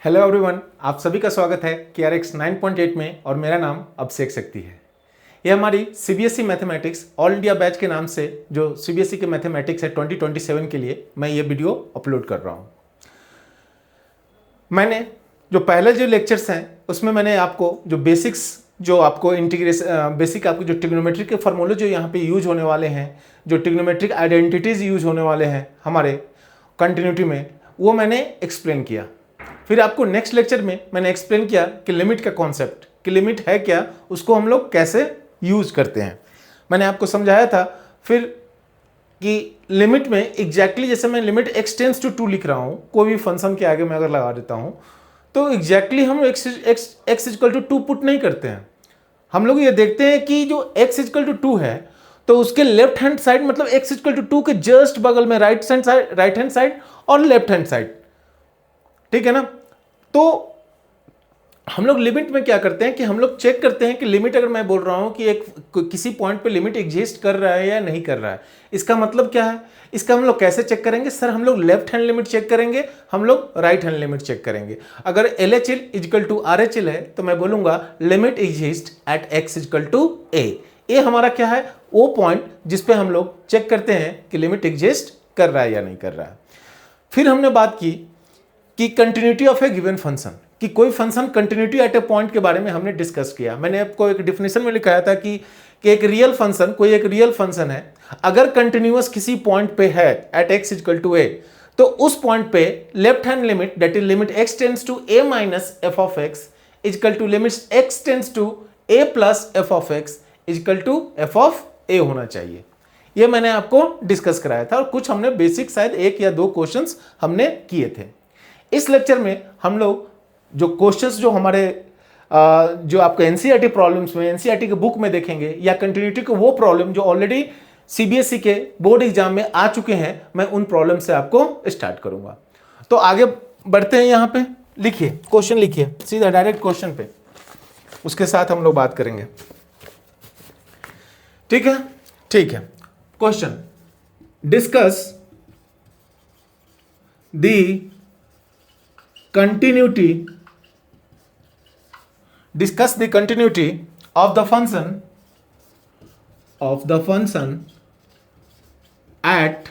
Hello everyone, आप सभी का स्वागत है KRX 9.8 में और मेरा नाम अभिषेक शक्ति है। ये हमारी CBSE mathematics all India batch के नाम से जो CBSE के मैथमेटिक्स है 2027 के लिए मैं ये वीडियो अपलोड कर रहा हूँ। मैंने जो पहले जो लेक्चर्स हैं उसमें मैंने आपको जो बेसिक्स जो आपको इंटीग्रेशन बेसिक आपको जो ट्रिग्नोमेट्रिक के फॉर्मूले जो यहाँ पे यूज होने वाले हैं, जो ट्रिग्नोमेट्रिक आइडेंटिटीज यूज होने वाले हैं हमारे कंटिन्यूटी में, वो मैंने एक्सप्लेन किया। फिर आपको नेक्स्ट लेक्चर में मैंने एक्सप्लेन किया कि लिमिट का कॉन्सेप्ट, कि लिमिट है क्या, उसको हम लोग कैसे यूज करते हैं, मैंने आपको समझाया था। फिर कि लिमिट में एग्जैक्टली जैसे मैं लिमिट x टेंस टू 2 लिख रहा हूँ, कोई भी फंक्शन के आगे मैं अगर लगा देता हूँ तो एग्जैक्टली हम x इक्वल टू 2 पुट नहीं करते हैं। हम लोग ये देखते हैं कि जो x इक्वल टू 2 है तो उसके लेफ्ट हैंड साइड मतलब x इक्वल टू 2 के जस्ट बगल में राइट हैंड साइड और लेफ्ट हैंड साइड, ठीक है ना। तो हम लोग लिमिट में क्या करते हैं कि हम लोग चेक करते हैं कि लिमिट, अगर मैं बोल रहा हूं कि किसी पॉइंट पे लिमिट एग्जिस्ट कर रहा है या नहीं कर रहा है, इसका मतलब क्या है, इसका हम लोग कैसे चेक करेंगे? सर हम लोग लेफ्ट हैंड लिमिट चेक करेंगे, हम लोग राइट हैंड लिमिट चेक करेंगे। अगर LHL इक्वल टू RHL है तो मैं बोलूंगा limit exist at x equal to a। ये हमारा क्या है, वो पॉइंट जिसपे हम लोग चेक करते हैं कि लिमिट एग्जिस्ट कर रहा है या नहीं कर रहा है। फिर हमने बात की कि continuity of A given function, कि कोई function continuity at A point के बारे में हमने डिस्कस किया। मैंने आपको एक डिफिनेशन में लिखाया था कि एक रियल फंक्शन, कोई एक रियल फंक्शन है, अगर कंटिन्यूअस किसी पॉइंट पे है at x equal to a, तो उस पॉइंट पे left hand limit that is limit x tends to a minus f of x equal to limit x tends to a plus f of x equal to f of a होना चाहिए। ये मैंने आपको discuss कराया था और कुछ हमने बेसिक शायद 1 या 2 क्वेश्चंस हमने किए थे। इस लेक्चर में हम लोग जो क्वेश्चंस जो हमारे जो आपको एनसीईआरटी प्रॉब्लम्स में, एनसीईआरटी के बुक में देखेंगे, या कंटिन्यूटी के वो प्रॉब्लम जो ऑलरेडी CBSE के बोर्ड एग्जाम में आ चुके हैं, मैं उन प्रॉब्लम से आपको स्टार्ट करूंगा। तो आगे बढ़ते हैं। यहाँ पे लिखिए, क्वेश्चन लिखिए, सीधा डायरेक्ट क्वेश्चन पे, उसके साथ हम लोग बात करेंगे। ठीक है, ठीक है। Question, discuss the continuity of the function at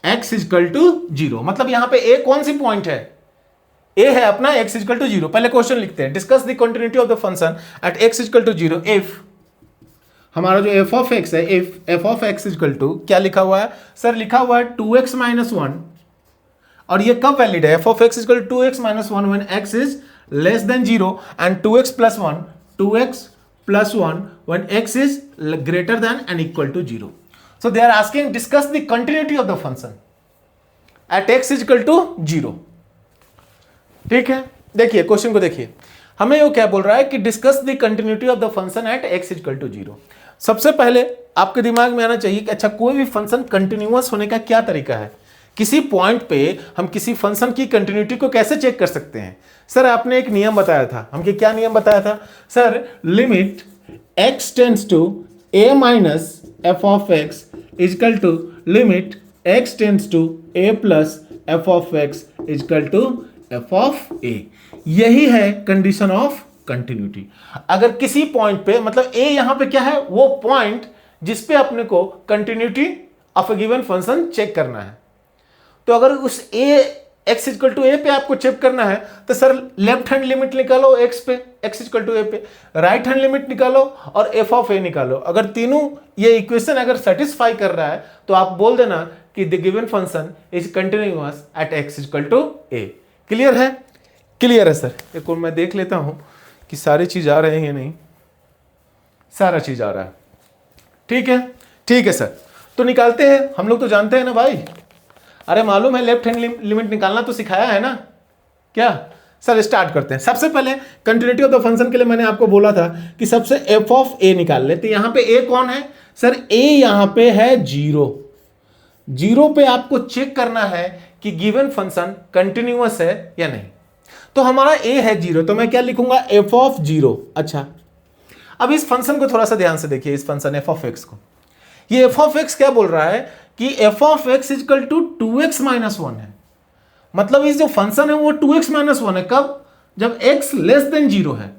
x equal to 0। मतलब यहां पे a कौन सी पॉइंट है? a है अपना x इक्वल टू 0। पहले क्वेश्चन लिखते हैं, discuss the continuity of the function at x equal to 0 if हमारा जो f ऑफ x है, if f of x equal to क्या लिखा हुआ है? सर लिखा हुआ है 2x माइनस 1, और ये कब वैलिड है? f of x equal to 2x minus 1 when x is less than 0 and 2x plus 1 when x is greater than and equal to 0. So they are asking discuss the continuity of the function at x is equal to 0. ठीक है, देखिए question को देखिए, हमें वो क्या बोल रहा है कि discuss the continuity of the function at x equal to 0। सबसे पहले आपके दिमाग में आना चाहिए कि अच्छा कोई भी फंक्शन कंटिन्यूअस होने का क्या तरीका है, किसी पॉइंट पे हम किसी फंक्शन की कंटिन्यूटी को कैसे चेक कर सकते हैं। सर आपने एक नियम बताया था, हमके क्या नियम बताया था? Sir limit x tends to a minus f of x equal to limit x tends to a plus f of x equal to f of a। यही है कंडीशन ऑफ कंटिन्यूटी। अगर किसी पॉइंट पे, मतलब a यहां पे क्या है, वो पॉइंट जिसपे अपने को continuity of a given function check करना है। तो अगर उस x इक्वल टू a पे आपको चेक करना है तो सर लेफ्ट हैंड लिमिट निकालो x पे, x इक्वल टू a पे, राइट हैंड लिमिट निकालो और f ऑफ a निकालो। अगर तीनों ये इक्वेशन अगर सेटिस्फाई कर रहा है तो आप बोल देना कि the given function is continuous at x equal to a। Clear है? क्लियर है सर। एक और मैं देख लेता हूं कि सारी चीज आ रहे हैं या नहीं। सारा चीज आ रहा है, ठीक है, ठीक है सर। तो निकालते हैं, हम लोग तो जानते हैं ना भाई, अरे मालूम है लेफ्ट हैंड लिमिट निकालना तो सिखाया है ना क्या? सर स्टार्ट करते हैं। सबसे पहले कंटिन्यूटी ऑफ द फंक्शन के लिए मैंने आपको बोला था कि सबसे f ऑफ a निकाल लेते। यहां पे a कौन है? सर a यहां पे है 0। 0 पे आपको चेक करना है कि गिवन फंक्शन कंटिन्यूअस है या नहीं। तो हमारा a है 0, तो मैं क्या लिखूंगा? f of 0। अच्छा, अब इस फंक्शन को थोड़ा सा ध्यान से देखिए, इस फंक्शन f ऑफ x को। ये f ऑफ x क्या बोल रहा है कि f of x equal to 2x minus 1 है। मतलब इस जो फंक्शन है वो 2x माइनस 1 है। कब? जब x लेस देन 0 है,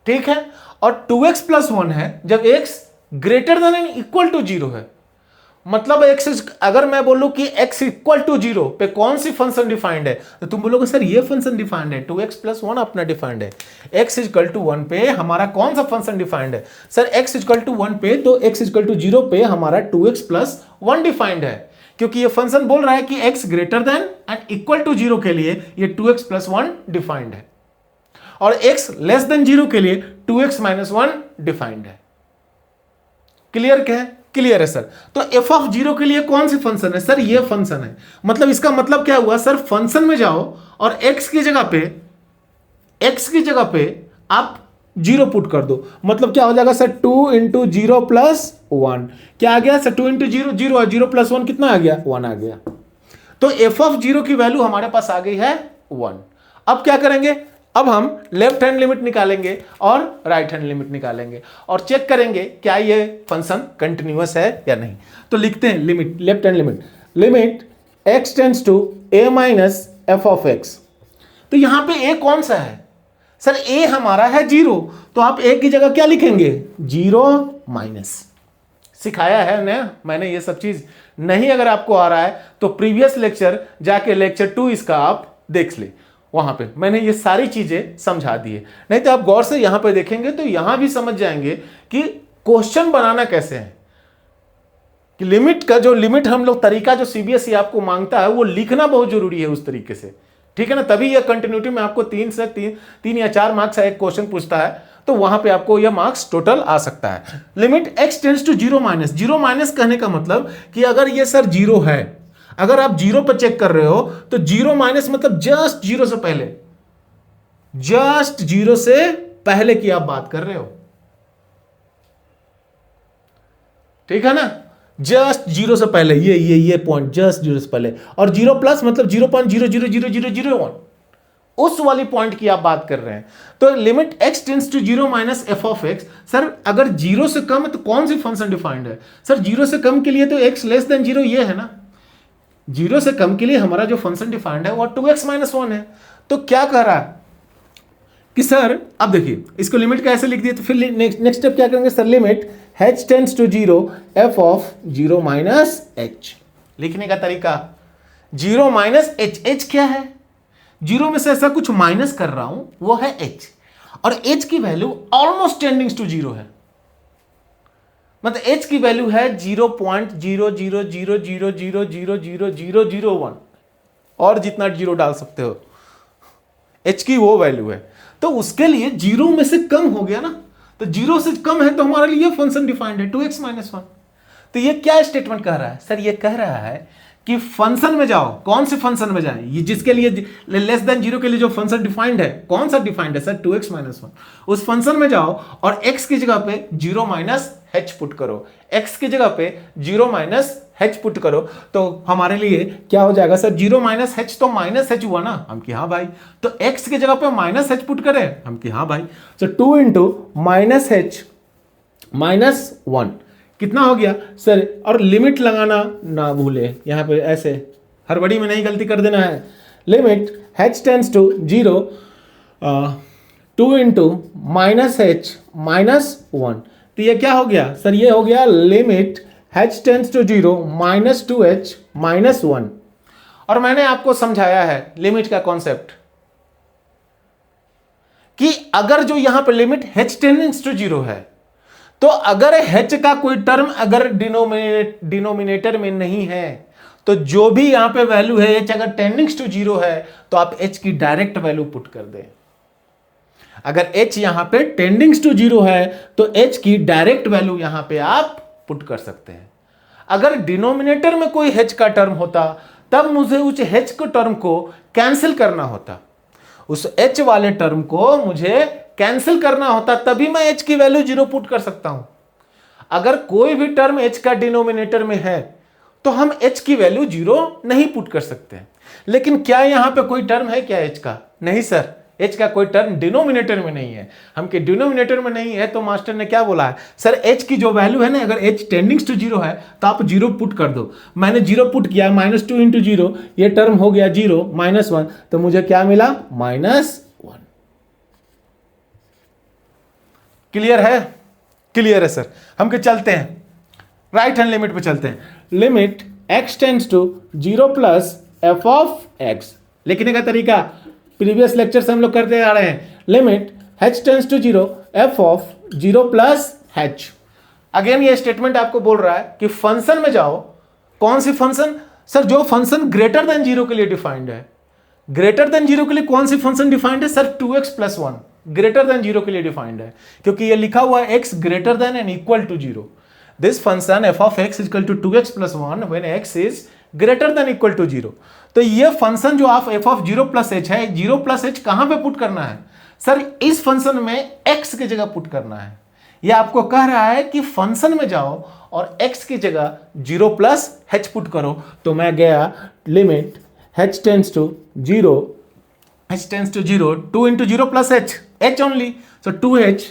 ठीक है। और 2x प्लस 1 है जब x greater than and equal to 0 है। मतलब x, अगर मैं बोलूं कि x इक्वल टू 0 पे कौन सी फंक्शन डिफाइंड है, तो तुम बोलोगे सर ये फंक्शन डिफाइंड है, 2x प्लस 1 अपना डिफाइंड है। x इक्वल टू 1 पे हमारा कौन सा फंक्शन डिफाइंड है? सर x इक्वल टू 1 पे, तो x इक्वल टू 0 पे हमारा 2x प्लस 1 डिफाइंड है, क्योंकि ये फंक्शन बोल रहा है कि x greater than and equal to 0 के लिए ये 2x प्लस 1 डिफाइंड है, और x लेस देन 0 के लिए 2x माइनस 1 डिफाइंड है। क्लियर क्या है? क्लियर है सर। तो f ऑफ 0 के लिए कौन सी फंक्शन है? सर ये फंक्शन है। मतलब इसका मतलब क्या हुआ सर, फंक्शन में जाओ और x की जगह पे आप 0 पुट कर दो। मतलब क्या हो जाएगा सर, 2 इंटू 0 प्लस 1 क्या आ गया सर, 2 इंटू 0 0 और 0 प्लस 1 कितना आ गया, 1 आ गया। तो f ऑफ 0 की वैल्यू हमारे पास आ गई है 1। अब क्या करेंगे, अब हम लेफ्ट हैंड लिमिट निकालेंगे और राइट हैंड लिमिट निकालेंगे और चेक करेंगे क्या ये फंक्शन कंटिन्यूअस है या नहीं। तो लिखते हैं limit, left hand limit x tends to a minus f of x। तो यहां पे a कौन सा है सर, a हमारा है 0, तो आप a की जगह क्या लिखेंगे, 0 माइनस। सिखाया है ना मैंने ये सब चीज, नहीं अगर आपको आ रहा है तो प्रीवियस लेक्चर जाके लेक्चर 2 इसका आप देख ले, वहां पे मैंने ये सारी चीजें समझा दी है। नहीं तो आप गौर से यहां पे देखेंगे तो यहां भी समझ जाएंगे कि क्वेश्चन बनाना कैसे है, कि लिमिट का जो लिमिट हम लोग तरीका जो सीबीएसई आपको मांगता है वो लिखना बहुत जरूरी है उस तरीके से, ठीक है ना। तभी यह कंटिन्यूटी में आपको 3 या 4 मार्क्स का एक क्वेश्चन पूछता है, तो वहां पे आपको यह मार्क्स टोटल आ सकता है। Limit x tends to 0 minus, 0 minus कहने का मतलब कि अगर ये सर 0 है, अगर आप 0 पर चेक कर रहे हो तो 0 माइनस मतलब जस्ट 0 से पहले, जस्ट 0 से पहले की आप बात कर रहे हो, ठीक है ना। जस्ट 0 से पहले, ये पॉइंट जस्ट 0 से पहले, और 0 प्लस मतलब 0.0000001 उस वाली पॉइंट की आप बात कर रहे हैं। तो limit x tends to 0 minus f of x, sir अगर 0 से कम है तो कौन सी फंक्शन डिफाइंड है? सर 0 से कम के लिए तो x लेस देन 0 ये है ना, 0 से कम के लिए हमारा जो फंक्शन डिफाइंड है वो 2x माइनस 1 है। तो क्या कह रहा है कि सर, अब देखिए इसको लिमिट कैसे लिख दिए, तो फिर नेक्स्ट स्टेप क्या करेंगे sir, limit h tends to 0 f of 0 minus h। लिखने का तरीका 0 माइनस h, h क्या है, 0 में से ऐसा कुछ माइनस कर रहा हूं वो है h, और h की वैल्यू ऑलमोस्ट टेंडिंग टू 0 है, मतलब h की वैल्यू है 0.00000000001 और जितना 0 डाल सकते हो, h की वो वैल्यू है। तो उसके लिए 0 में से कम हो गया ना, तो 0 से कम है तो हमारे लिए फंक्शन डिफाइंड है 2x माइनस 1। तो ये क्या स्टेटमेंट कह रहा है सर, ये कह रहा है कि फंक्शन में जाओ, कौन से फंक्शन में जाए, ये जिसके लिए लेस देन 0 के लिए जो फंक्शन डिफाइंड है, कौन सा डिफाइंड है सर, 2x माइनस 1। उस फंक्शन में जाओ और x की जगह पे 0 माइनस h पुट करो, x की जगह पे 0 माइनस h पुट करो, तो हमारे लिए क्या हो जाएगा सर, 0 माइनस h, तो माइनस h हुआ ना, हम कि हाँ भाई। तो x की जगह पे माइनस h पुट करें, हम कि हाँ भाई। तो 2 इंटू माइनस h माइनस 1 कितना हो गया सर, और लिमिट लगाना ना भूले, यहां पे ऐसे हड़बड़ी में नहीं गलती कर देना है। Limit h tends to 0 2 into minus h minus 1, तो ये क्या हो गया सर, ये हो गया limit h tends to 0 minus 2h minus 1। और मैंने आपको समझाया है लिमिट का कॉन्सेप्ट कि अगर जो यहां पर लिमिट h टेंड्स टू 0 है, तो अगर h का कोई टर्म अगर डिनोमिनेटर में नहीं है, तो जो भी यहां पे वैल्यू है h अगर टेंडिंग्स टू 0 है तो आप h की डायरेक्ट वैल्यू पुट कर दें। अगर h यहां पे टेंडिंग्स टू 0 है तो h की डायरेक्ट वैल्यू यहां पे आप पुट कर सकते हैं। अगर डिनोमिनेटर में कोई h का टर्म होता तब मुझे उस h को टर्म को कैंसिल करना होता, उस h वाले टर्म को मुझे कैंसिल करना होता, तभी मैं h की वैल्यू 0 पुट कर सकता हूं। अगर कोई भी टर्म h का डिनोमिनेटर में है तो हम h की वैल्यू 0 नहीं पुट कर सकते। लेकिन क्या यहां पे कोई टर्म है क्या h का? नहीं सर, h का कोई टर्म डिनोमिनेटर में नहीं है। हम के डिनोमिनेटर में नहीं है तो मास्टर ने क्या बोला है, सर h की जो वैल्यू है ना, अगर h टेंडिंग्स टू जीरो है तो आप जीरो पुट कर दो। मैंने जीरो पुट किया, -2 इंटू जीरो, ये टर्म हो गया जीरो, -1, तो मुझे क्या मिला, -1। क्लियर है? क्लियर है सर। हम के चलते हैं राइट हैंड लिमिट पे चलते हैं। Limit x tends to 0 plus f of x। लिखने का तरीका प्रीवियस लेक्चर से हम लोग करते आ रहे हैं। Limit h tends to 0 f of 0 plus h। Again ये स्टेटमेंट आपको बोल रहा है कि फंक्शन में जाओ। कौन सी फंक्शन? सर जो फंक्शन ग्रेटर देन 0 के लिए डिफाइंड है। ग्रेटर देन 0 के लिए कौन सी फंक्शन डिफाइंड है? Sir 2x plus 1 greater than 0 के लिए डिफाइंड है, क्योंकि ये लिखा हुआ है x greater than and equal to 0। This function f of x is equal to 2x plus 1 when x is greater than equal to 0। तो ये फंक्शन जो आप f of 0 plus h है, 0 plus h कहां पे पुट करना है? Sir इस फंक्शन में x की जगह पुट करना है। ये आपको कह रहा है कि फंक्शन में जाओ और x की जगह 0 plus h पुट करो। तो मैं गया limit h tends to 0, h tends to 0, 2 into 0 plus h only, so 2h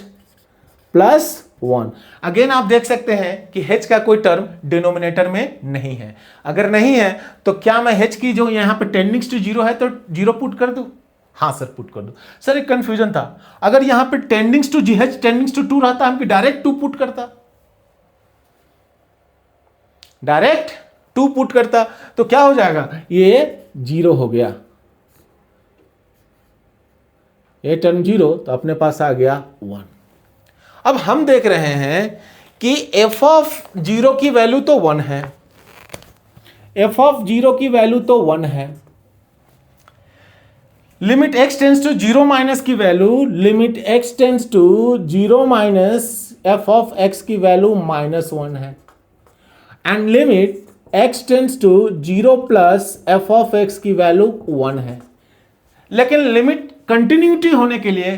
plus 1। Again आप देख सकते हैं कि h का कोई टर्म डिनोमिनेटर में नहीं है। अगर नहीं है तो क्या मैं h की जो यहां पे टेंडिंग्स टू 0 है तो 0 पुट कर दूं? हाँ सर पुट कर दो। सर एक कंफ्यूजन था, अगर यहां पे टेंडिंग्स टू h टेंडिंग्स टू 2 रहता हम डायरेक्ट 2 पुट करता, डायरेक्ट 2 पुट करता तो क्या हो जाएगा, ये 0 हो गया, ये टर्म 0 तो अपने पास आ गया 1। अब हम देख रहे हैं कि f ऑफ 0 की वैल्यू तो 1 है, f ऑफ 0 की वैल्यू तो 1 है। Limit x tends to 0 minus की value, limit x tends to 0 minus f of x की वैल्यू -1 है। And limit x tends to 0 plus f of x की वैल्यू 1 है। लेकिन लिमिट कंटिन्यूटी होने के लिए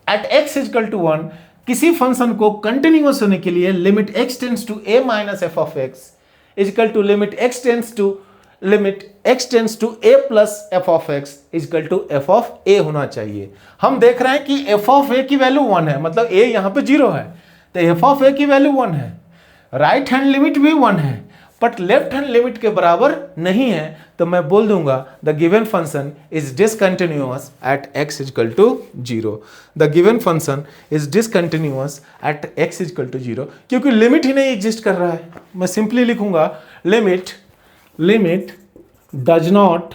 एट x इक्वल टू 1, किसी फंक्शन को कंटिन्यूअस होने के लिए limit x tends to a minus f of x equal to limit x tends to a plus f of x equal to f of a होना चाहिए। हम देख रहे हैं कि f ऑफ a की वैल्यू 1 है, मतलब a यहां पे 0 है, तो f ऑफ a की वैल्यू 1 है। राइट हैंड लिमिट भी 1 है, बट लेफ्ट हैंड लिमिट के बराबर नहीं है, तो मैं बोल दूंगा the given function is discontinuous at x equal to 0। The given function is discontinuous at x equal to 0, क्योंकि लिमिट ही नहीं एग्जिस्ट कर रहा है। मैं सिंपली लिखूंगा लिमिट डज नॉट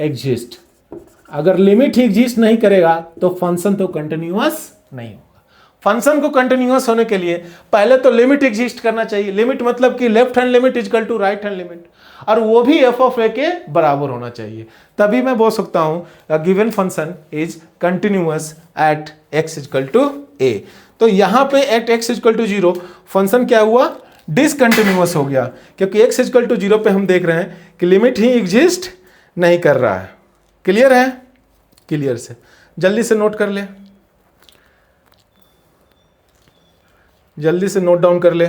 एग्जिस्ट। अगर लिमिट ही एग्जिस्ट नहीं करेगा तो फंक्शन तो कंटिन्यूअस नहीं होगा। फंक्शन को कंटिन्यूअस होने के लिए पहले तो लिमिट एग्जिस्ट करना चाहिए। लिमिट मतलब कि left hand limit equal to right hand limit, और वो भी f ऑफ a के बराबर होना चाहिए, तभी मैं बोल सकता हूं given function is continuous at x equal to a। तो यहां पे at x equal to 0 function क्या हुआ, डिसकंटिन्यूअस हो गया, क्योंकि x इक्वल टू 0 पे हम देख रहे हैं कि लिमिट ही एग्जिस्ट नहीं कर रहा है। क्लियर है? क्लियर से जल्दी से नोट कर ले, जल्दी से नोट डाउन कर ले।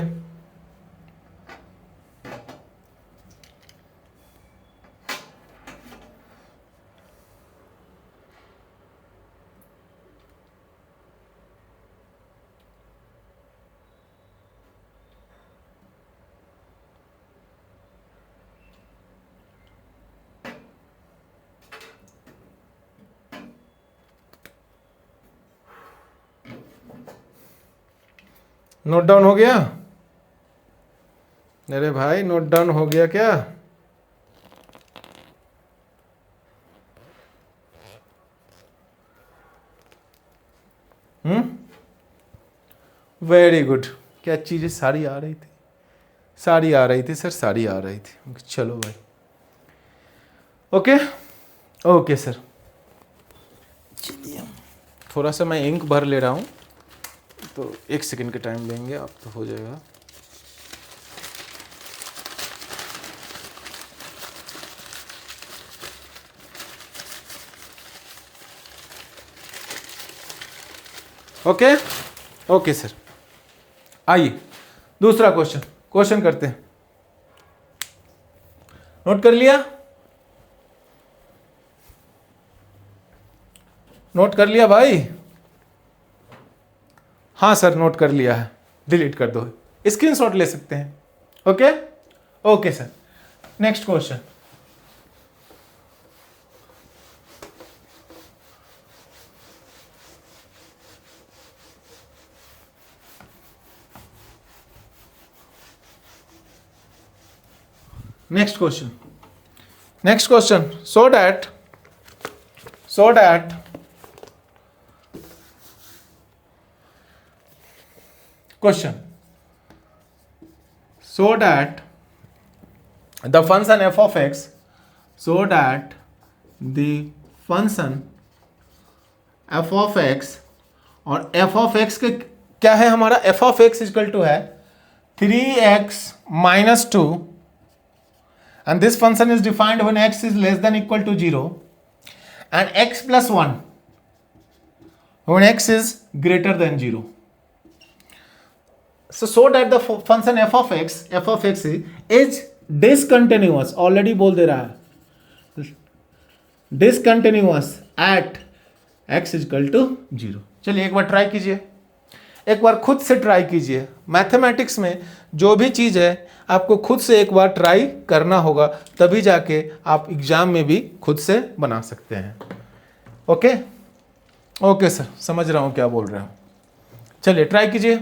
नोट डाउन हो गया? अरे भाई नोट डाउन हो गया क्या? Very good. क्या चीजें सारी आ रही थी? सारी आ रही थी सर, सारी आ रही थी। चलो भाई, ओके ओके सर। चलिए थोड़ा सा मैं इंक भर ले रहा हूँ, तो 1 सेकंड का टाइम लेंगे आप, तो हो जाएगा। Okay okay sir. आइए दूसरा क्वेश्चन करते हैं। नोट कर लिया? नोट कर लिया भाई? हाँ सर नोट कर लिया है, डिलीट कर दो, स्क्रीनशॉट ले सकते हैं। Okay okay sir, next question. Next question, next question. So that question, so that the function f of x, so that the function f of x, और f of x के क्या है हमारा, f of x equal to है 3x minus 2, and this function is defined when x is less than equal to 0 and x plus 1 when x is greater than 0. So that the function f of x is discontinuous, already बोल दे रहा है, discontinuous at x equal to 0. चलिए एक बार try कीजिए, एक बार खुद से ट्राई कीजिए। मैथमेटिक्स में जो भी चीज़ है आपको खुद से एक बार ट्राई करना होगा, तभी जाके आप एग्जाम में भी खुद से बना सकते हैं। ओके ओके सर, समझ रहा हूँ क्या बोल रहे हो। चलिए ट्राई कीजिए।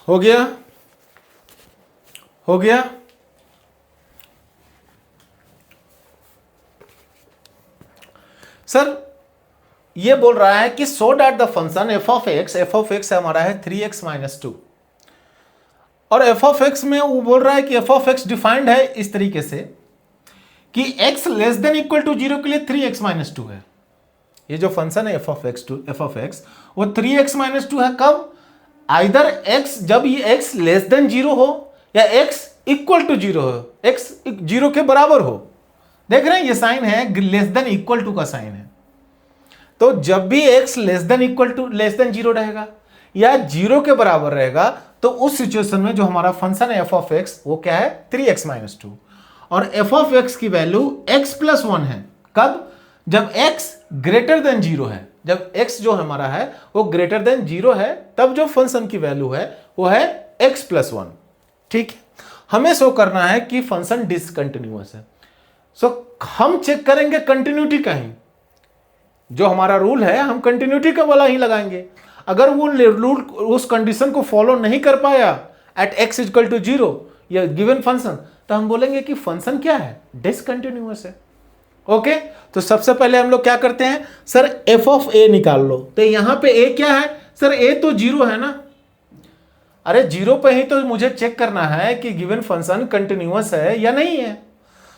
हो गया, हो गया। सर ये बोल रहा है कि so that the function F of x हमारा है 3x माइनस 2, और एफ ऑफ एक्स में वो बोल रहा है कि एफ ऑफ एक्स डिफाइंड है इस तरीके से कि x less than equal to 0 के लिए 3x माइनस 2 है। ये जो फंक्शन है एफ ऑफ एक्स वो 3x माइनस 2 है। कब? आइदर x, जब ये x लेस देन 0 हो या x इक्वल टू 0 हो, x 0 के बराबर हो। देख रहे हैं ये साइन है, लेस देन इक्वल टू का साइन है। तो जब भी x लेस देन 0 रहेगा या 0 के बराबर रहेगा, तो उस सिचुएशन में जो हमारा फंक्शन है एफ ऑफ एक्स वो क्या है, 3x माइनस 2, और एफ ऑफ एक्स की वैल्यू x प्लस 1 है। कब? जब x ग्रेटर देन 0 है, जब x जो हमारा है वो ग्रेटर देन 0 है, तब जो फंक्शन की वैल्यू है वो है x प्लस 1। ठीक है, हमें शो करना है कि फंक्शन डिसकंटिन्यूअस है। सो हम चेक करेंगे कंटिन्यूटी का ही, जो हमारा रूल है हम कंटिन्यूटी का वाला ही लगाएंगे। अगर वो रूल उस कंडीशन को फॉलो नहीं कर पाया एट x इक्वल टू 0 या गिवन फंक्शन, तो हम बोलेंगे कि फंक्शन क्या है, डिसकंटिन्यूअस है। ओके तो सबसे पहले हम लोग क्या करते हैं, सर एफ ऑफ ए निकाल लो। तो यहां पे ए क्या है, सर ए तो 0 है ना। अरे 0 पे ही तो मुझे चेक करना है कि गिवन फंक्शन कंटिन्यूअस है या नहीं है।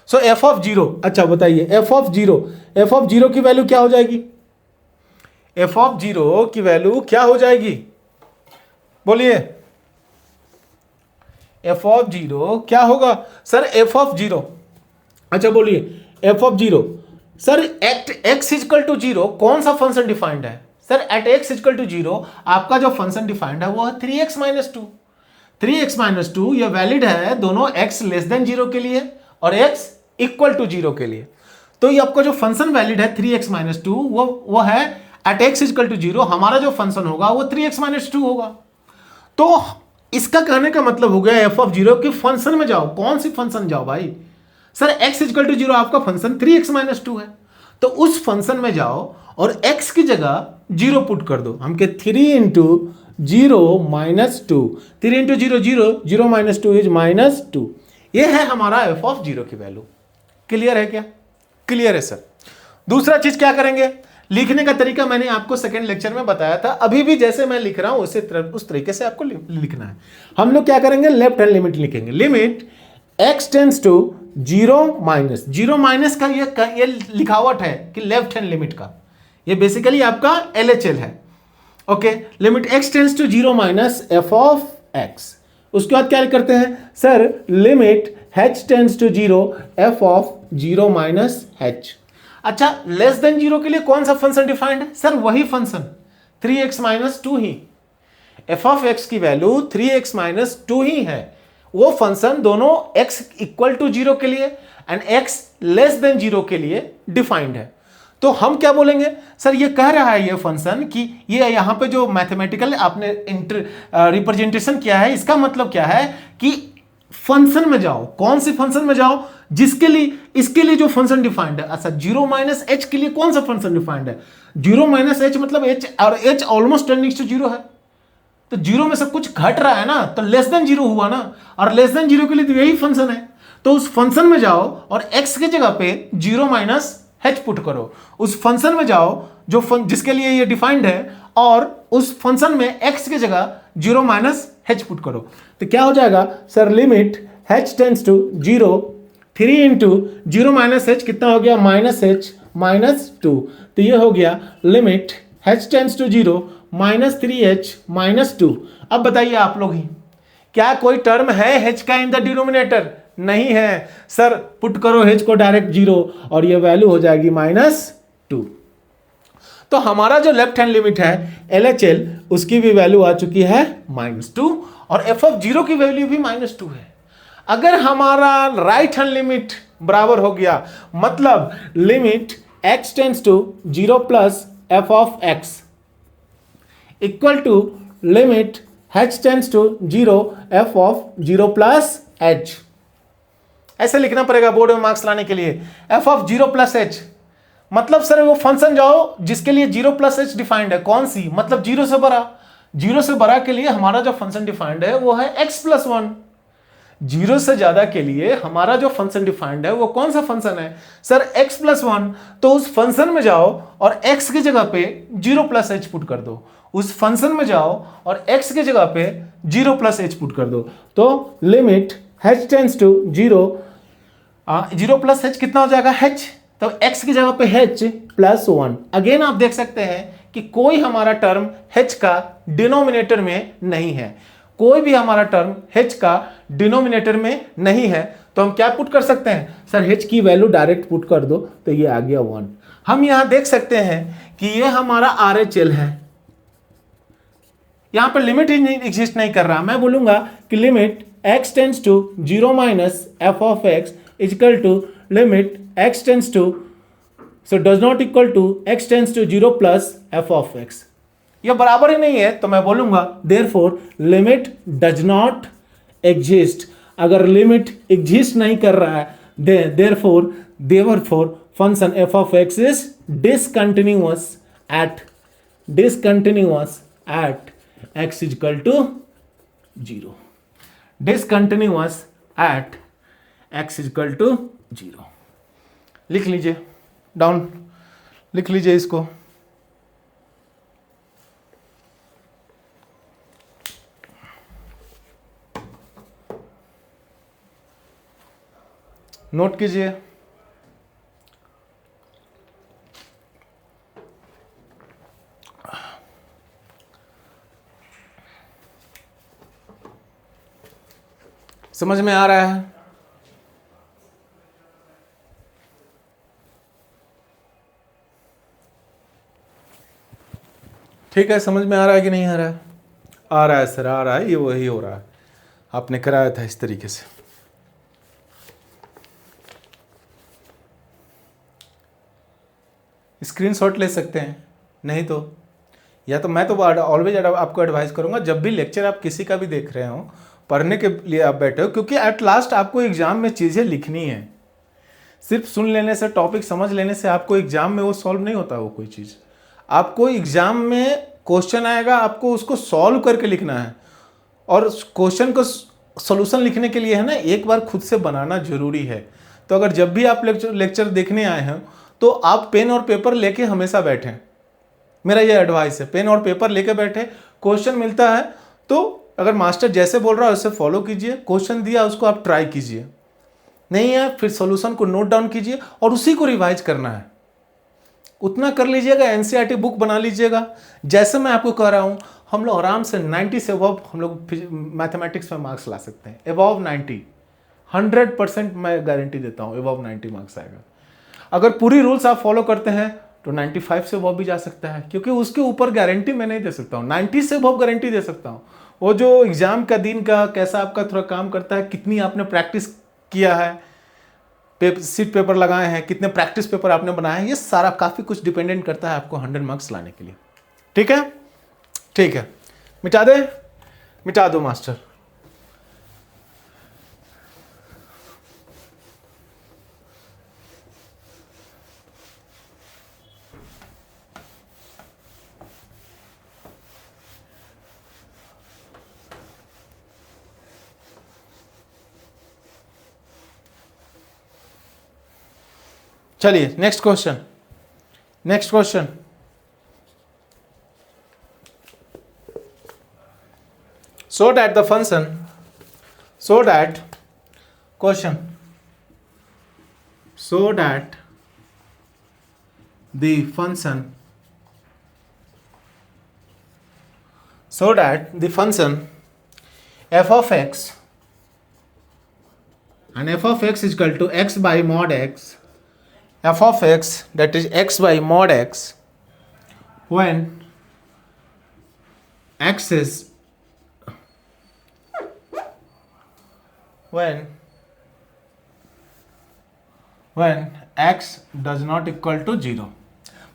सो एफ ऑफ 0, अच्छा बताइए एफ ऑफ 0 की वैल्यू क्या हो जाएगी, एफ ऑफ 0 की वैल्यू क्या हो जाएगी, बोलिए एफ ऑफ 0 क्या होगा सर, एफ ऑफ 0, अच्छा बोलिए f of 0। Sir at x equal to 0 कौन सा फंक्शन डिफाइंड है, sir at x equal to 0 आपका जो फंक्शन डिफाइंड है वो है 3x माइनस 2। 3x माइनस 2 ये वैलिड है दोनों x लेस देन 0 के लिए और x इक्वल टू 0 के लिए। तो ये आपका जो फंक्शन वैलिड है 3x माइनस 2 वो है एट x इक्वल टू 0, हमारा जो फंक्शन होगा वो 3x माइनस 2 होगा। तो इसका कहने का मतलब हो गया एफ ऑफ 0 के फंक्शन में जाओ। कौन सी फंक्शन जाओ भाई, सर x इक्वल टू 0 आपका फंक्शन 3x माइनस 2 है, तो उस फंक्शन में जाओ और x की जगह 0 पुट कर दो। हम के 3 into 0 minus 2, 3 into 0 0, 0 minus 2 is minus 2। ये है हमारा एफ ऑफ 0 की वैल्यू। क्लियर है क्या, क्लियर है सर। दूसरा चीज क्या करेंगे, लिखने का तरीका मैंने आपको सेकेंड लेक्चर में बताया था, अभी भी जैसे मैं लिख रहा हूं उस तरीके से आपको लिखना है। हम लोग क्या करेंगे, लेफ्ट हैंड लिमिट लिखेंगे। Limit x tends to 0 minus का ये लिखावट है कि लेफ्ट हैंड लिमिट का, ये बेसिकली आपका LHL है। Okay, limit x tends to 0 minus f of x। उसके बाद क्या करते हैं sir, limit h tends to 0 f of 0 minus h। अच्छा, लेस देन 0 के लिए कौन सा फंक्शन डिफाइंड है, सर वही फंक्शन 3x माइनस 2 ही। एफ ऑफ एक्स की वैल्यू 3x माइनस 2 ही है। वो फंक्शन दोनों x इक्वल टू 0 के लिए एंड x लेस देन 0 के लिए डिफाइंड है। तो हम क्या बोलेंगे, सर ये कह रहा है ये फंक्शन कि ये यहां पे जो मैथमेटिकल आपने रिप्रेजेंटेशन किया है, इसका मतलब क्या है कि फंक्शन में जाओ, कौन सी फंक्शन में जाओ जिसके लिए, इसके लिए जो फंक्शन डिफाइंड है। अच्छा, 0 माइनस एच के लिए कौन सा फंक्शन डिफाइंड है? 0 माइनस एच मतलब एच, और एच ऑलमोस्ट टेंडिंग टू 0 है, तो 0 में से कुछ घट रहा है ना, तो लेस देन 0 हुआ ना, और लेस देन 0 के लिए तो यही फंक्शन है। तो उस फंक्शन में जाओ और x की जगह पे 0 माइनस h पुट करो। उस फंक्शन में जाओ जो जिसके लिए ये डिफाइंड है, और उस फंक्शन में x की जगह 0 माइनस h पुट करो। तो क्या हो जाएगा sir, limit h tends to 0, 3 into 0 minus h कितना हो गया, माइनस h माइनस 2। तो ये हो गया limit h tends to 0 minus 3h minus 2। अब बताइए आप लोग ही, क्या कोई टर्म है h का इन द डिनोमिनेटर? नहीं है सर। पुट करो h को डायरेक्ट 0 और ये वैल्यू हो जाएगी -2। तो हमारा जो लेफ्ट हैंड लिमिट है LHL, उसकी भी वैल्यू आ चुकी है -2, और f ऑफ 0 की वैल्यू भी -2 है। अगर हमारा राइट हैंड लिमिट बराबर हो गया, मतलब limit x tends to 0 plus f of x equal to limit h tends to 0 f of 0 plus h। ऐसे लिखना पड़ेगा बोर्ड में मार्क्स लाने के लिए, f ऑफ 0 प्लस h। मतलब सर वो फंक्शन जाओ जिसके लिए 0 प्लस h डिफाइंड है, कौन सी, मतलब 0 से बड़ा। 0 से बड़ा के लिए हमारा जो फंक्शन डिफाइंड है वो है x प्लस 1। 0 से ज्यादा के लिए हमारा जो फंक्शन डिफाइंड है वो कौन सा फंक्शन है सर, x प्लस 1। तो उस फंक्शन में जाओ और x की जगह पे 0 प्लस h पुट कर दो। उस फंक्शन में जाओ और x की जगह पे 0 प्लस h पुट कर दो। तो limit h tends to 0 plus h कितना हो जाएगा, h। तो x की जगह पे h प्लस 1। अगेन आप देख सकते हैं कि कोई हमारा टर्म h का डिनोमिनेटर में नहीं है, कोई भी हमारा टर्म h का डिनोमिनेटर में नहीं है। तो हम क्या पुट कर सकते हैं सर, h की वैल्यू डायरेक्ट पुट कर दो, तो ये आ गया 1। हम यहां देख सकते हैं कि ये हमारा RHL है, यहां पर लिमिट ही एग्जिस्ट नहीं कर रहा। मैं बोलूंगा कि limit x tends to 0 minus f of x equal to limit x tends to, so does not equal to x tends to 0 plus f of x। ये बराबर ही नहीं है, तो मैं बोलूंगा therefore limit does not exist. अगर limit exist नहीं कर रहा है, therefore function f of x is discontinuous at x equal to 0। Discontinuous at x equal to 0। लिख लीजिए, डाउन लिख लीजिए इसको। नोट कीजिए। समझ में आ रहा है? ठीक है, समझ में आ रहा है कि नहीं आ रहा है? आ रहा है सर, आ रहा है, ये वही हो रहा है, आपने कराया था इस तरीके से। स्क्रीनशॉट ले सकते हैं, नहीं तो या तो मैं तो ऑलवेज आपको एडवाइस करूंगा, जब भी लेक्चर आप किसी का भी देख रहे हो, पढ़ने के लिए आप बैठे हो, क्योंकि एट लास्ट आपको एग्जाम में चीज़ें लिखनी है। सिर्फ सुन लेने से, टॉपिक समझ लेने से आपको एग्जाम में वो सॉल्व नहीं होता। वो कोई चीज़ आपको एग्जाम में क्वेश्चन आएगा, आपको उसको सॉल्व करके लिखना है, और क्वेश्चन को सोल्यूशन लिखने के लिए है ना, एक बार खुद से बनाना जरूरी है। तो अगर जब भी आप लेक्चर देखने आए हैं तो आप पेन और पेपर लेके हमेशा बैठें, मेरा ये एडवाइस है। पेन और पेपर लेके बैठे, क्वेश्चन मिलता है तो अगर मास्टर जैसे बोल रहा है उससे फॉलो कीजिए, क्वेश्चन दिया उसको आप ट्राई कीजिए, नहीं है फिर सॉल्यूशन को नोट डाउन कीजिए और उसी को रिवाइज करना है। उतना कर लीजिएगा, एनसीईआरटी बुक बना लीजिएगा। जैसे मैं आपको कह रहा हूँ, हम लोग आराम से 90 से अबव हम लोग मैथमेटिक्स में मार्क्स ला सकते हैं। अबव 90 100% मैं गारंटी देता हूँ, अबव 90 मार्क्स आएगा। अगर पूरी रूल्स आप फॉलो करते हैं तो 95 से वो भी जा सकता है, क्योंकि उसके ऊपर गारंटी मैं नहीं दे सकता हूँ। 90 से बहुत गारंटी दे सकता हूँ। वो जो एग्जाम का दिन का कैसा आपका थोड़ा काम करता है, कितनी आपने प्रैक्टिस किया है, सीट पेपर लगाए हैं, कितने प्रैक्टिस पेपर आपने बनाए हैं, ये सारा काफ़ी कुछ डिपेंडेंट करता है आपको 100 मार्क्स लाने के लिए। ठीक है, ठीक है, मिटा दे, मिटा दो मास्टर। चलिए next question, next question. So that the function, so that question, so that the function, so that the function f of x and f of x is equal to x by mod x, f of x that is x by mod x, when x is when x does not equal to 0,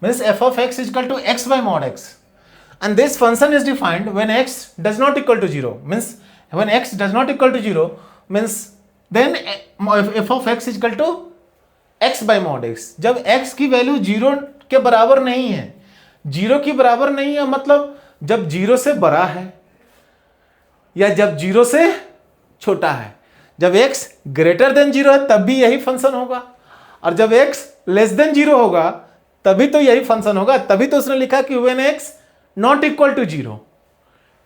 means f of x is equal to x by mod x, and this function is defined when x does not equal to 0, means when x does not equal to 0 means then f of x is equal to x by mod x। जब x की value 0 के बराबर नहीं है, 0 की बराबर नहीं है मतलब जब 0 से बड़ा है या जब 0 से छोटा है। जब x ग्रेटर देन 0 है तब भी यही फंक्शन होगा, और जब x लेस देन 0 होगा तभी तो यही फंक्शन होगा। तभी तो उसने लिखा कि when x not equal to 0,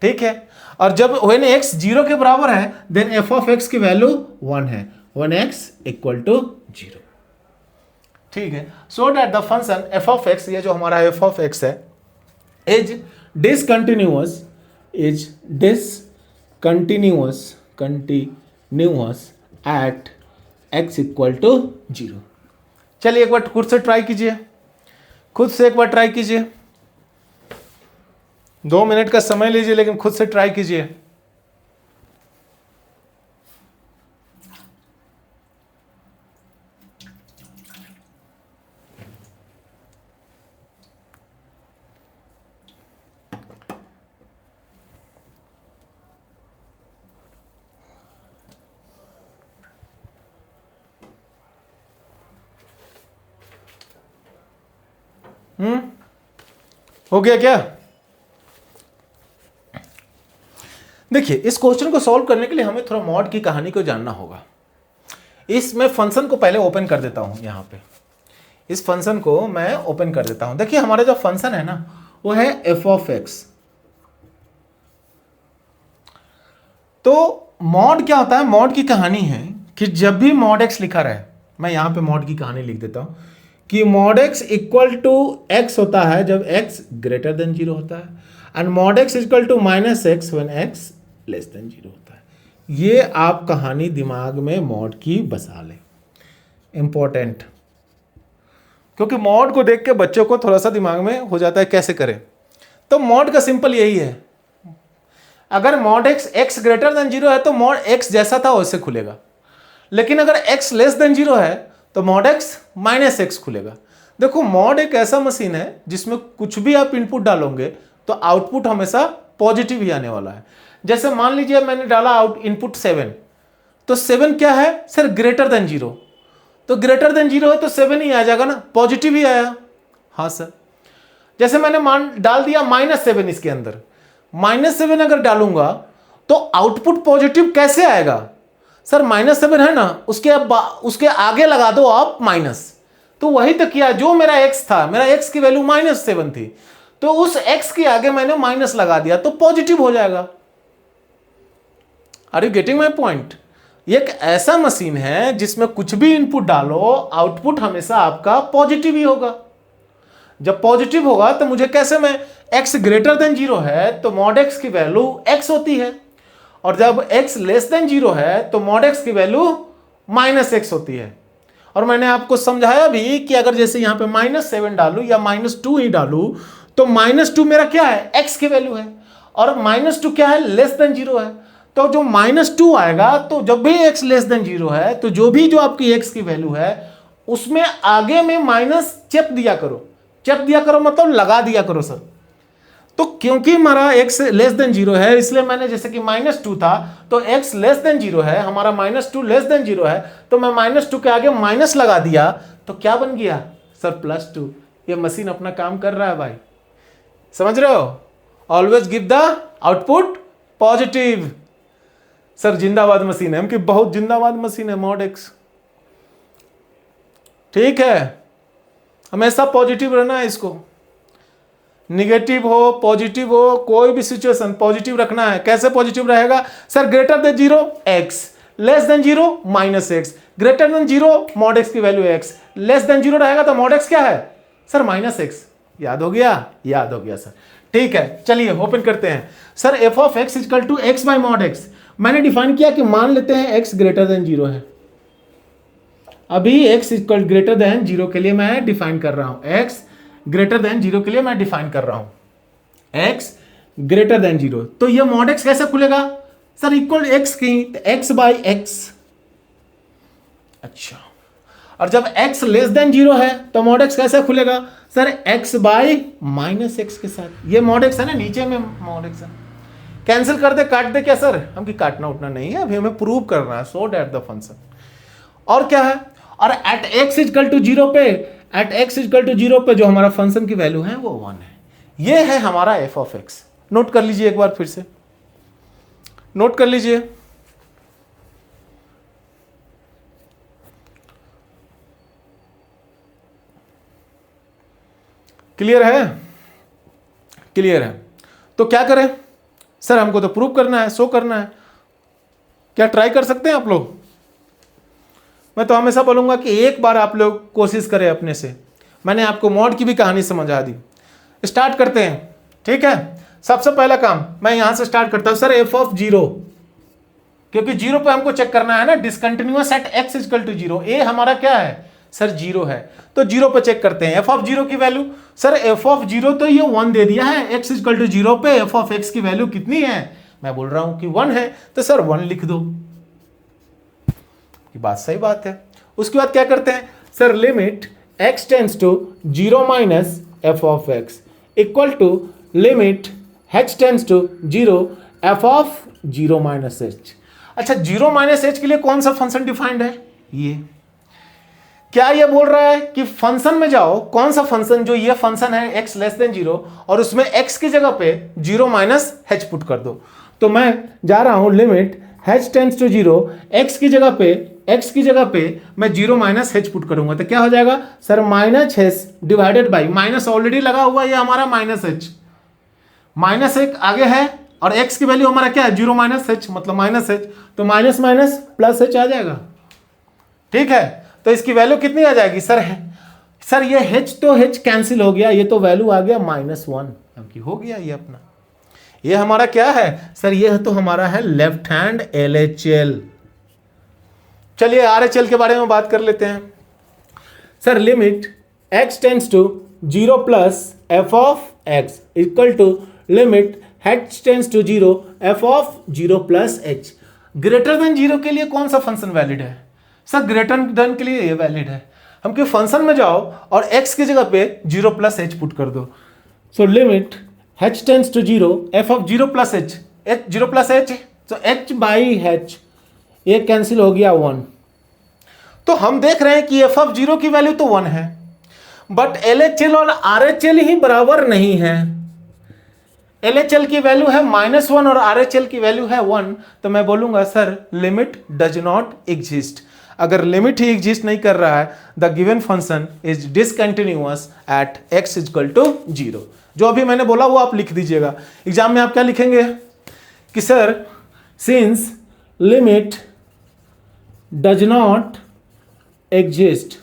ठीक है। और जब व्हेन x 0 के बराबर है देन f ऑफ x की वैल्यू 1 है, व्हेन x इक्वल टू 0, ठीक है। So that the function f of x, ये जो हमारा f ऑफ x है, is discontinuous, is discontinuous continuous at x equal to 0। चलिए एक बार खुद से ट्राई कीजिए, खुद से एक बार ट्राई कीजिए, 2 मिनट का समय लीजिए लेकिन खुद से ट्राई कीजिए। हो गया क्या? देखिए इस क्वेश्चन को सॉल्व करने के लिए हमें थोड़ा मॉड की कहानी को जानना होगा। इसमें फंक्शन को पहले ओपन कर देता हूं, यहां पे इस फंक्शन को मैं ओपन कर देता हूं। देखिए हमारा जो फंक्शन है ना वो है f ऑफ x। तो मॉड क्या होता है, मॉड की कहानी है कि जब भी मॉड x लिखा रहे, मैं यहां पे मॉड की कहानी लिख देता हूं कि mod x equal to x होता है जब x ग्रेटर देन 0 होता है, and mod x equal to minus x when x less then 0 होता है। ये आप कहानी दिमाग में मॉड की बसा लें, इंपॉर्टेंट, क्योंकि मॉड को देख के बच्चों को थोड़ा सा दिमाग में हो जाता है कैसे करें। तो मॉड का सिंपल यही है, अगर मॉड x ग्रेटर देन 0 है तो मॉड x जैसा था वैसे खुलेगा, लेकिन अगर x लेस देन 0 है तो मॉड x माइनस एक्स खुलेगा। देखो मॉड एक ऐसा मशीन है जिसमें कुछ भी आप इनपुट डालोगे तो आउटपुट हमेशा पॉजिटिव ही आने वाला है। जैसे मान लीजिए मैंने डाला आउट इनपुट 7, तो 7 क्या है सर, ग्रेटर देन 0, तो ग्रेटर देन 0 है तो 7 ही आ जाएगा ना, पॉजिटिव ही आया। हाँ सर, जैसे मैंने मान डाल दिया -7 इसके अंदर, -7 अगर डालूंगा तो आउटपुट पॉजिटिव कैसे आएगा सर, -7 है ना, उसके आगे लगा दो आप माइनस, तो वही तो किया जो मेरा x था, मेरा x की वैल्यू -7 थी, तो उस x के आगे मैंने माइनस लगा दिया तो पॉजिटिव हो जाएगा। Are you getting my point? ये एक ऐसा मशीन है जिसमें कुछ भी इनपुट डालो आउटपुट हमेशा आपका पॉजिटिव ही होगा। जब पॉजिटिव होगा तो मुझे कैसे, मैं x ग्रेटर देन 0 है तो मॉड x की वैल्यू x होती है, और जब x लेस देन 0 है तो मॉड x की वैल्यू -x होती है। और मैंने आपको समझाया भी कि अगर जैसे यहाँ पे -7 डालूं या -2 ही डालूं तो -2 मेरा क्या है, x की वैल्यू है, और -2 क्या है, लेस देन 0 है। तो जो -2 आएगा, तो जब भी x लेस देन 0 है तो जो आपकी x की वैल्यू है उसमें आगे में माइनस चेप दिया करो मतलब लगा दिया करो सर। तो क्योंकि हमारा x लेस देन 0 है, इसलिए मैंने जैसे कि -2 था तो x लेस देन 0 है, हमारा -2 लेस देन 0 है, तो मैं -2 के आगे माइनस लगा दिया, तो क्या बन गया सर, +2। ये मशीन अपना काम कर रहा है भाई, समझ रहे हो। Always give the output positive. Sir जिंदाबाद मशीन है, हमकी बहुत जिंदाबाद मशीन है मॉड एक्स, ठीक है। हमेशा पॉजिटिव रहना है, इसको निगेटिव हो पॉजिटिव हो कोई भी सिचुएशन पॉजिटिव रखना है। कैसे पॉजिटिव रहेगा sir, greater than 0 x, less then 0 -x, greater than 0 mod x की वैल्यू x, लेस देन 0 रहेगा तो मॉड x क्या है सर, -x। याद हो गया सर, ठीक है। चलिए ओपन करते हैं sir. f of x equal to x by mod x मैंने डिफाइन किया कि मान लेते हैं x ग्रेटर देन 0 है। अभी x इक्वल ग्रेटर देन 0 के लिए मैं डिफाइन कर रहा हूं, x ग्रेटर देन 0 के लिए मैं डिफाइन कर रहा हूं x ग्रेटर देन 0। तो ये मॉड x कैसे खुलेगा सर, इक्वल x की x बाई x। अच्छा, और जब x लेस देन 0 है तो मॉड x कैसे खुलेगा सर, x बाई -x के साथ। ये मॉड x है ना, नीचे में मॉड x है, कैंसिल कर दे काट दे क्या सर, हम काटना उठना नहीं है, अभी हमें प्रूव करना है, सो डैट द फंक्शन। और क्या है, और एट x इक्वल टू 0 पे, एट x इक्वल टू 0 पे जो हमारा फंक्शन की वैल्यू है वो 1 है। ये है हमारा f ऑफ x। नोट कर लीजिए एक बार, फिर से नोट कर लीजिए। क्लियर है, क्लियर है। तो क्या करें सर, हमको तो प्रूव करना है, शो करना है। क्या ट्राई कर सकते हैं आप लोग? मैं तो हमेशा बोलूंगा कि एक बार आप लोग कोशिश करें अपने से। मैंने आपको मॉड की भी कहानी समझा दी। स्टार्ट करते हैं, ठीक है। सबसे पहला काम मैं यहां से स्टार्ट करता हूं सर, f ऑफ 0, क्योंकि 0 पे हमको चेक करना है ना, discontinuous at x equal to 0। ए हमारा क्या है सर, 0 है, तो 0 पे चेक करते हैं f ऑफ 0 की वैल्यू। सर f ऑफ 0 तो ये 1 दे दिया है, x इक्वल टू 0 पे f ऑफ x की वैल्यू कितनी है, मैं बोल रहा हूं कि 1 है, तो सर 1 लिख दो। ये बात सही बात है। उसके बाद क्या करते हैं sir, limit x tends to 0 minus f of x equal to limit h tends to 0 f of 0 minus h। अच्छा, 0 माइनस h के लिए कौन सा फंक्शन डिफाइंड है, ये क्या ये बोल रहा है कि फंक्शन में जाओ, कौन सा फंक्शन, जो ये फंक्शन है x लेस देन 0 और उसमें x की जगह पे 0 माइनस h पुट कर दो। तो मैं जा रहा हूं limit h tends to 0, x की जगह पे मैं 0 माइनस h पुट करूंगा, तो क्या हो जाएगा sir, -h divided by, minus already लगा हुआ है, ये हमारा -h, -1 आगे है और x की वैल्यू हमारा क्या है 0 माइनस h, मतलब -h, तो माइनस माइनस प्लस h आ जाएगा, ठीक है। तो इसकी वैल्यू कितनी आ जाएगी सर ये h तो h कैंसिल हो गया, ये तो वैल्यू आ गया -1, क्योंकि हो गया ये अपना। ये हमारा क्या है सर, ये तो हमारा है लेफ्ट हैंड LHL। चलिए RHL के बारे में बात कर लेते हैं sir. Limit x tends to 0 plus f of x equal to limit h tends to 0 f of 0 plus h। Greater than 0 के लिए कौन सा फंक्शन वैलिड है सर, ग्रेटर देन के लिए ये वैलिड है। हम के फंक्शन में जाओ और x की जगह पे 0 प्लस h पुट कर दो। So limit h tends to 0 f of 0 plus h, 0 plus h, तो h बाई h, ये कैंसिल हो गया 1। तो हम देख रहे हैं कि f ऑफ 0 की वैल्यू तो 1 है, बट LHL और RHL ही बराबर नहीं है। LHL की वैल्यू है -1 और RHL की वैल्यू है 1, तो मैं बोलूंगा sir limit does not exist. अगर लिमिट ही एग्जिस्ट नहीं कर रहा है, the given function is discontinuous at x equal to 0। जो अभी मैंने बोला वो आप लिख दीजिएगा। एग्जाम में आप क्या लिखेंगे कि sir, since limit does not exist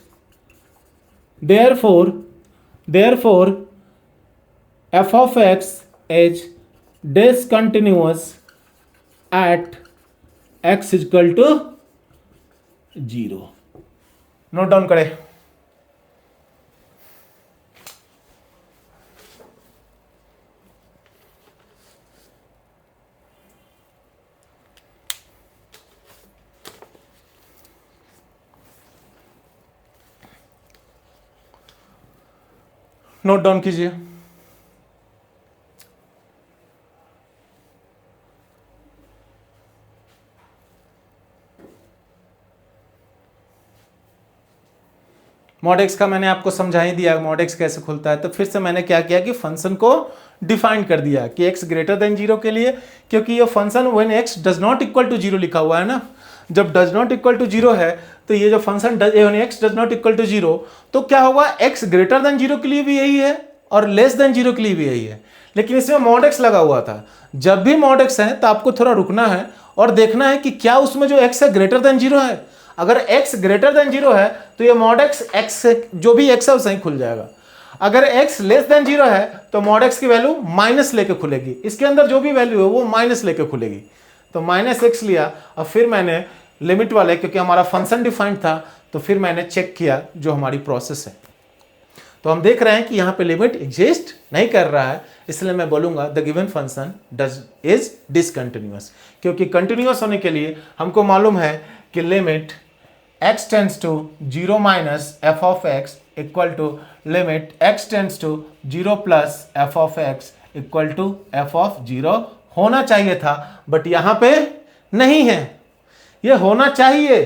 therefore f of x is discontinuous at x equal to 0। Note down करें। नोट डाउन कीजिए। मॉड एक्स का मैंने आपको समझा ही दिया मॉड एक्स कैसे खुलता है। तो फिर से मैंने क्या किया कि फंक्शन को डिफाइन कर दिया कि x ग्रेटर देन 0 के लिए, क्योंकि ये function when x does not equal to 0 लिखा हुआ है ना, जब डज नॉट इक्वल टू 0 है तो ये जो function x does not equal to 0, तो क्या होगा, x ग्रेटर देन 0 के लिए भी यही है और लेस देन 0 के लिए भी यही है। लेकिन इसमें मॉड एक्स लगा हुआ था। जब भी मॉड एक्स है तो आपको थोड़ा रुकना है और देखना है कि क्या उसमें जो x है ग्रेटर देन 0 है। अगर x ग्रेटर देन 0 है तो ये मॉड एक्स x जो भी x है वो सही खुल जाएगा। अगर x लेस देन 0 है तो मॉड x की वैल्यू माइनस लेके खुलेगी, इसके अंदर जो भी वैल्यू है वो माइनस लेके खुलेगी। तो -x लिया और फिर मैंने लिमिट वाले, क्योंकि हमारा फंक्शन डिफाइंड था तो फिर मैंने चेक किया जो हमारी प्रोसेस है। तो हम देख रहे हैं कि यहाँ पे लिमिट एग्जिस्ट नहीं कर रहा है, इसलिए मैं बोलूंगा the given function is discontinuous, क्योंकि कंटिन्यूअस होने के लिए हमको मालूम है कि limit x tends to 0 minus f of x equal to limit x tends to 0 plus f of x equal to f of 0 होना चाहिए था, बट यहाँ पे नहीं है। ये होना चाहिए,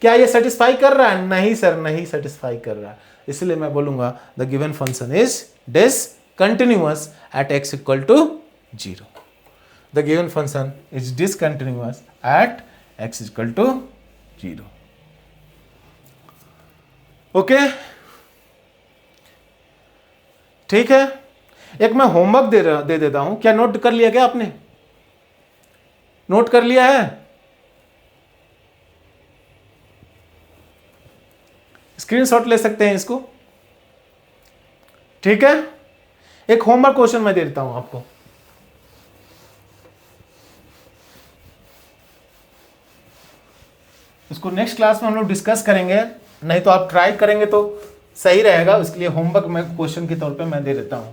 क्या ये सेटिस्फाई कर रहा है? नहीं सर, नहीं सेटिस्फाई कर रहा है, इसलिए मैं बोलूंगा the given function is discontinuous at x equal to 0। The given function is discontinuous at x equal to 0। Okay, ठीक है। एक मैं होमवर्क दे देता हूं, क्या नोट कर लिया? क्या आपने नोट कर लिया है? स्क्रीनशॉट ले सकते हैं इसको, ठीक है। एक होमवर्क क्वेश्चन मैं दे देता हूं आपको। इसको नेक्स्ट क्लास में हम लोग डिस्कस करेंगे, नहीं तो आप ट्राई करेंगे तो सही रहेगा। उसके लिए होमवर्क मैं क्वेश्चन के तौर पे मैं दे देता हूं,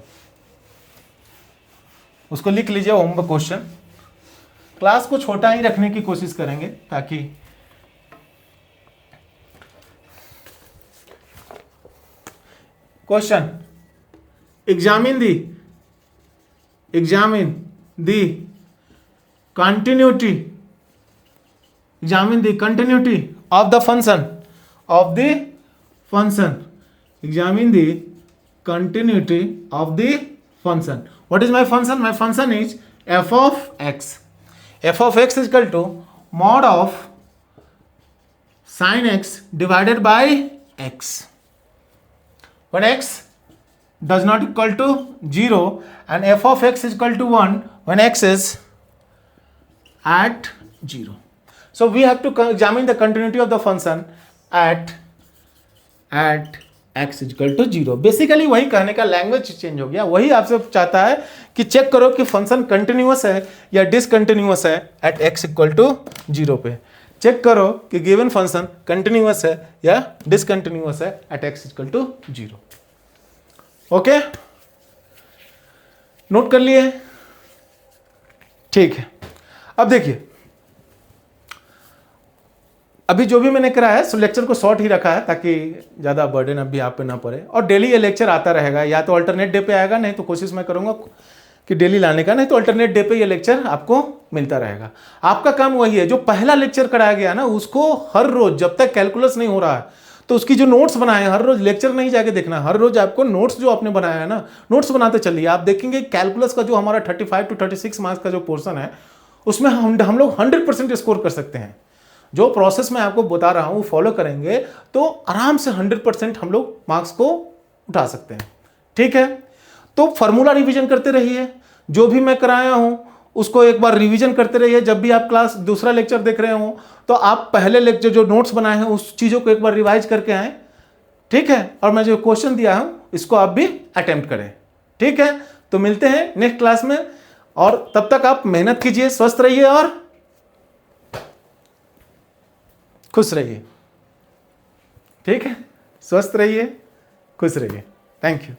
उसको लिख लीजिए होमवर्क क्वेश्चन। क्लास को छोटा ही रखने की कोशिश करेंगे ताकि question examine the continuity of the function examine the continuity of the function. What is my function? My function is f of x. F of x is equal to mod of sin x divided by x. When x does not equal to 0 and f of x is equal to 1 when x is at 0. So we have to examine the continuity of the function at x is equal to 0. Basically वही कहने का language change हो गया, वही आपसे चाहता है कि चेक करो कि फंक्शन कंटिन्यूअस है या डिसकंटिन्यूअस है एट x इक्वल टू 0 पे। चेक करो कि गिवन फंक्शन कंटिन्यूअस है या डिसकंटिन्यूअस है at x equal to 0। Okay, note कर लिए? ठीक है। अब देखिए, अभी जो भी मैंने करा है सो लेक्चर को शॉर्ट ही रखा है ताकि ज़्यादा बर्डन अभी आप पे ना पड़े, और डेली ये लेक्चर आता रहेगा, या तो अल्टरनेट डे पे आएगा, नहीं तो कोशिश मैं करूँगा कि डेली लाने का, नहीं तो अल्टरनेट डे पे ये लेक्चर आपको मिलता रहेगा। आपका काम वही है, जो पहला लेक्चर कराया गया ना उसको हर रोज जब तक कैलकुलस नहीं हो रहा है तो उसकी जो नोट्स बनाए हैं हर रोज लेक्चर नहीं जाके देखना, हर रोज आपको नोट्स जो आपने बनाया है ना नोट्स बनाते चलिए। आप देखेंगे कैलकुलस का जो हमारा 35 to 36 मार्क्स का जो पोर्सन है उसमें हम लोग 100% स्कोर कर सकते हैं। जो प्रोसेस मैं आपको बता रहा हूँ फॉलो करेंगे तो आराम से 100% हम लोग मार्क्स को उठा सकते हैं, ठीक है। तो फार्मूला रिवीजन करते रहिए, जो भी मैं कराया हूँ उसको एक बार रिवीजन करते रहिए। जब भी आप क्लास दूसरा लेक्चर देख रहे हो तो आप पहले लेक्चर जो नोट्स बनाए हैं उस चीज़ों को एक बार रिवाइज करके आएँ, ठीक है। और मैं जो क्वेश्चन दिया हूँ इसको आप भी अटेम्प्ट करें, ठीक है। तो मिलते हैं नेक्स्ट क्लास में, और तब तक आप मेहनत कीजिए, स्वस्थ रहिए और खुश रहिए। ठीक है, स्वस्थ रहिए, खुश रहिए। Thank you.